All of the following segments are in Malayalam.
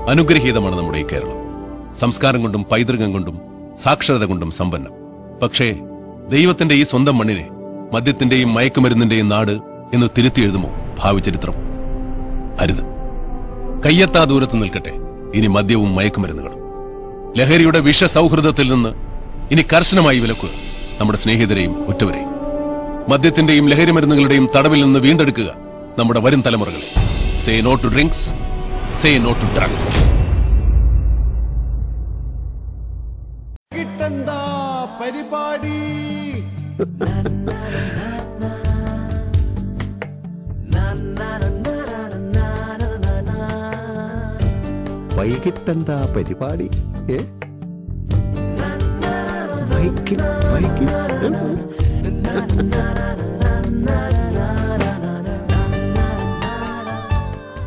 അനുഗ്രഹീതമാണ് നമ്മുടെ ഈ കേരളം. സംസ്കാരം കൊണ്ടും പൈതൃകം കൊണ്ടും സാക്ഷരത കൊണ്ടും സമ്പന്നം. പക്ഷേ ദൈവത്തിന്റെ ഈ സ്വന്തം മണ്ണിനെ മദ്യത്തിന്റെയും മയക്കുമരുന്നിന്റെയും നാട് എന്ന് തിരുത്തി എഴുതുമോ ഭാവി ചരിത്രം? അരുത്. കയ്യെത്താ ദൂരത്ത് നിൽക്കട്ടെ ഇനി മദ്യവും മയക്കുമരുന്നുകളും. ലഹരിയുടെ വിഷസൗഹൃദത്തിൽ നിന്ന് ഇനി കർശനമായി വിലക്കുക നമ്മുടെ സ്നേഹിതരെയും ഉറ്റവരെയും. മദ്യത്തിന്റെയും ലഹരി മരുന്നുകളുടെയും തടവിൽ നിന്ന് വീണ്ടെടുക്കുക നമ്മുടെ വരും തലമുറകളെ. Say no to drinks, say no to drugs. പരിപാടി വൈകിട്ടെന്താ പരിപാടി?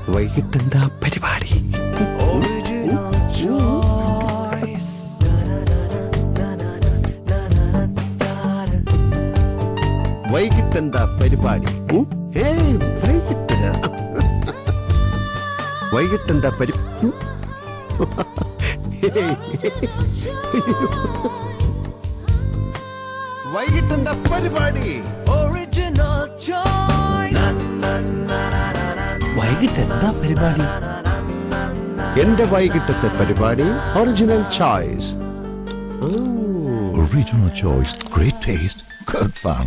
വൈകിട്ടെന്താ പരിപാടി? വൈകിട്ടെന്താ പരിപാടി? വൈകിട്ടെന്താ വൈകിട്ടെന്താ പരിപാടി? വൈകിട്ടെന്താ പരിപാടി? എന്റെ വൈകിട്ടത്തെ പരിപാടി original choice. Original choice, great taste, good fun.